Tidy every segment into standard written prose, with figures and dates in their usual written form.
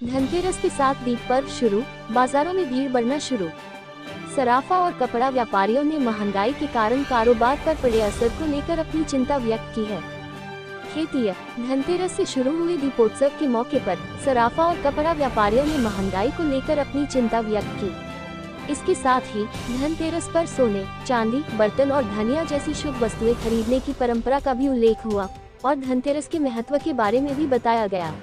धनतेरस के साथ दीप पर्व शुरू, बाजारों में भीड़ बढ़ना शुरू। सराफा और कपड़ा व्यापारियों ने महंगाई के कारण कारोबार पर पड़े असर को लेकर अपनी चिंता व्यक्त की है। खेतीय धनतेरस से शुरू हुए दीपोत्सव के मौके पर सराफा और कपड़ा व्यापारियों ने महंगाई को लेकर अपनी चिंता व्यक्त की। इसके साथ ही धनतेरस पर सोने, चांदी, बर्तन और धनिया जैसी शुभ वस्तुएं खरीदने की परंपरा का भी उल्लेख हुआ और धनतेरस के महत्व के बारे में भी बताया गया।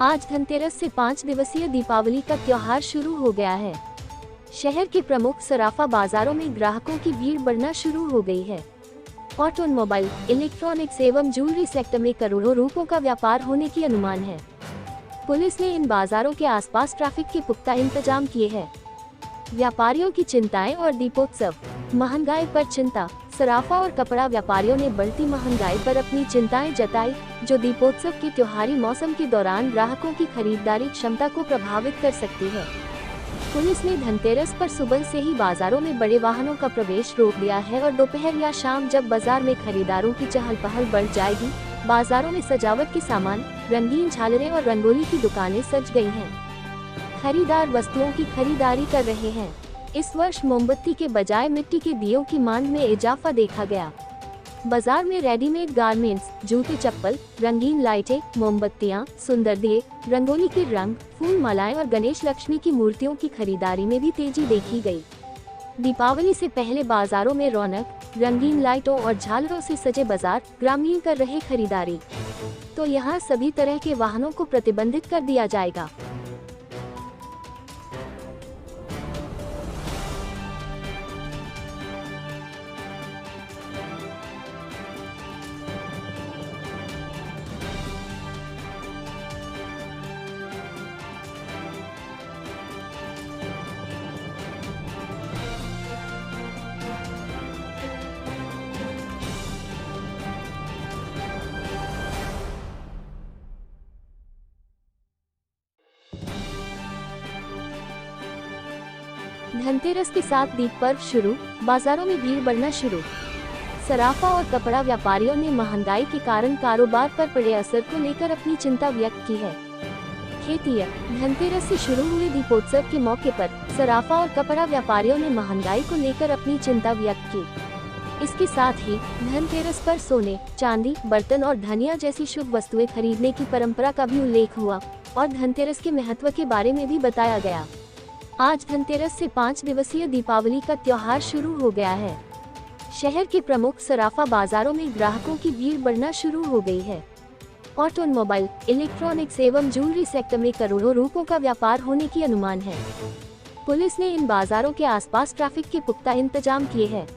आज धनतेरस से 5 दिवसीय दीपावली का त्योहार शुरू हो गया है। शहर के प्रमुख सराफा बाजारों में ग्राहकों की भीड़ बढ़ना शुरू हो गई है। ऑटोमोबाइल, इलेक्ट्रॉनिक्स एवं ज्वेलरी सेक्टर में करोड़ों रुपयों का व्यापार होने की अनुमान है। पुलिस ने इन बाजारों के आसपास ट्रैफिक के पुख्ता इंतजाम किए हैं। व्यापारियों की चिंताएं और दीपोत्सव। महंगाई पर चिंता। सराफा और कपड़ा व्यापारियों ने बढ़ती महंगाई पर अपनी चिंताएं जताई, जो दीपोत्सव के त्योहारी मौसम के दौरान ग्राहकों की खरीदारी क्षमता को प्रभावित कर सकती है। पुलिस ने धनतेरस पर सुबह से ही बाजारों में बड़े वाहनों का प्रवेश रोक दिया है और दोपहर या शाम जब बाजार में खरीदारों की चहल पहल बढ़ जाएगी, बाजारों में सजावट के सामान, रंगीन झालरें और रंगोली की दुकानें सज गई हैं। खरीदार वस्तुओं की खरीदारी कर रहे हैं। इस वर्ष मोमबत्ती के बजाय मिट्टी के दियों की मांग में इजाफा देखा गया। बाजार में रेडीमेड गारमेंट्स, जूते चप्पल, रंगीन लाइटें, मोमबत्तियां, सुंदर दिए, रंगोली के रंग, फूल मालाएं और गणेश लक्ष्मी की मूर्तियों की खरीदारी में भी तेजी देखी गई। दीपावली से पहले बाजारों में रौनक, रंगीन लाइटों और झालरों से सजे बाजार ग्रामीण कर रहे खरीदारी। तो यहाँ सभी तरह के वाहनों को प्रतिबंधित कर दिया जाएगा। धनतेरस के साथ दीप पर्व शुरू, बाजारों में भीड़ बढ़ना शुरू। सराफा और कपड़ा व्यापारियों ने महंगाई के कारण कारोबार पर पड़े असर को लेकर अपनी चिंता व्यक्त की है। खेतीय धनतेरस से शुरू हुए दीपोत्सव के मौके पर सराफा और कपड़ा व्यापारियों ने महंगाई को लेकर अपनी चिंता व्यक्त की। इसके साथ ही धनतेरस पर सोने, चांदी, बर्तन और धनिया जैसी शुभ वस्तुएं खरीदने की परंपरा का भी उल्लेख हुआ और धनतेरस के महत्व के बारे में भी बताया गया। आज धनतेरस से 5 दिवसीय दीपावली का त्योहार शुरू हो गया है। शहर के प्रमुख सराफा बाजारों में ग्राहकों की भीड़ बढ़ना शुरू हो गई है। ऑटोमोबाइल, इलेक्ट्रॉनिक्स एवं ज्वेलरी सेक्टर में करोड़ों रुपयों का व्यापार होने की अनुमान है। पुलिस ने इन बाजारों के आसपास ट्रैफिक के पुख्ता इंतजाम किए हैं।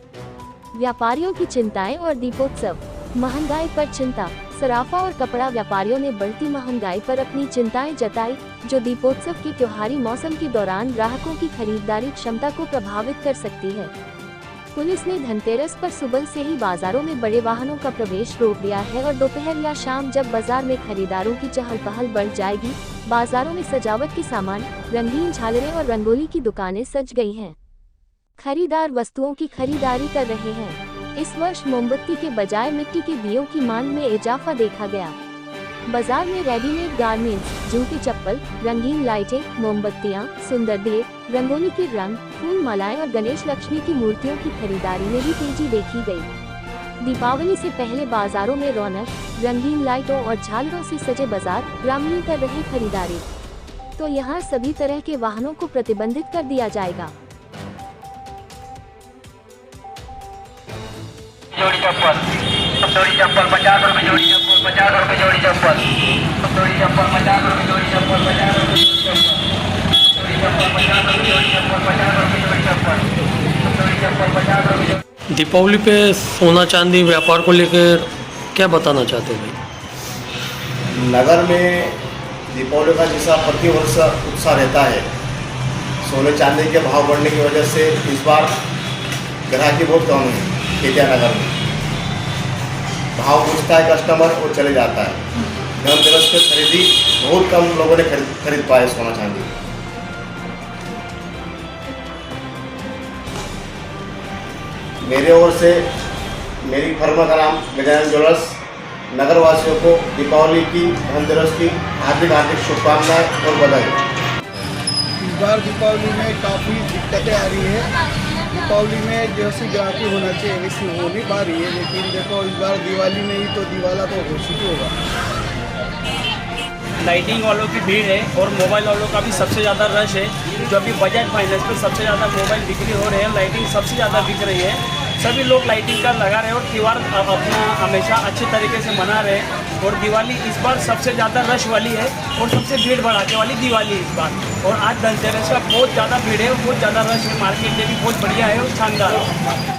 व्यापारियों की चिंताएं और दीपोत्सव। महंगाई पर चिंता। सराफा और कपड़ा व्यापारियों ने बढ़ती महंगाई पर अपनी चिंताएं जताई, जो दीपोत्सव के त्योहारी मौसम के दौरान ग्राहकों की खरीदारी क्षमता को प्रभावित कर सकती है। पुलिस ने धनतेरस पर सुबह से ही बाजारों में बड़े वाहनों का प्रवेश रोक दिया है और दोपहर या शाम जब बाजार में खरीदारों की चहल पहल बढ़ जाएगी, बाजारों में सजावट के सामान, रंगीन झालरें और रंगोली की दुकानें सज गई हैं। खरीदार वस्तुओं की खरीदारी कर रहे हैं। इस वर्ष मोमबत्ती के बजाय मिट्टी के दियों की मांग में इजाफा देखा गया। बाजार में रेडीमेड गारमेंट्स, जूते चप्पल, रंगीन लाइटें, मोमबत्तियां, सुंदर दिए, रंगोली के रंग, फूल मालाएं और गणेश लक्ष्मी की मूर्तियों की खरीदारी में भी तेजी देखी गई। दीपावली से पहले बाजारों में रौनक, रंगीन लाइटों और झालरों से सजे बाजार ग्रामीण कर रहे खरीदारी। तो यहाँ सभी तरह के वाहनों को प्रतिबंधित कर दिया जाएगा। जोड़ी चप्पल 50 रुपए जोड़ी चप्पल 50 रुपए जोड़ी चप्पल 50 रुपए जोड़ी चप्पल 50 रुपए जोड़ी चप्पल 50 रुपए जोड़ी चप्पल 50 रुपए जोड़ी चप्पल 50 रुपए। दीपावली पे सोना चांदी व्यापार को लेकर क्या बताना चाहते हैं भाई? नगर में दीपावली का जैसा प्रतिवर्ष उत्साह रहता है, सोने चांदी के भाव बढ़ने की वजह से इस बार ग्राहकी बहुत कम है। खेतिया नगर में भाव पूछता है कस्टमर और चले जाता है। धनतेरस पे खरीदी बहुत कम लोगों ने खरीद पाए सोना चांदी। मेरे ओर से मेरी फर्म का नाम गजानन ज्वेलर्स नगर वासियों को दीपावली की, धनतेरस की हार्दिक शुभकामनाएं और बधाई। इस बार दीपावली में काफ़ी दिक्कतें आ रही है। दीपावली में जैसी ग्राहकी होना चाहिए वैसी हो नहीं पा रही है, लेकिन देखो इस बार दिवाली में ही तो दिवाला तो घोषित ही होगा। लाइटिंग वालों की भीड़ है और मोबाइल वालों का भी सबसे ज़्यादा रश है। जो अभी बजाज फाइनेंस पे सबसे ज़्यादा मोबाइल बिक्री हो रहे हैं, लाइटिंग सबसे ज़्यादा बिक रही है। सभी लोग लाइटिंग का लगा रहे हैं और त्यौहार अपना हमेशा अच्छे तरीके से मना रहे हैं। और दिवाली इस बार सबसे ज़्यादा रश वाली है और सबसे भीड़ भड़ाके वाली दिवाली इस बार। और आज धनतेरस का बहुत ज़्यादा भीड़ है और बहुत ज़्यादा रश है। मार्केट भी बहुत बढ़िया है और शानदार है।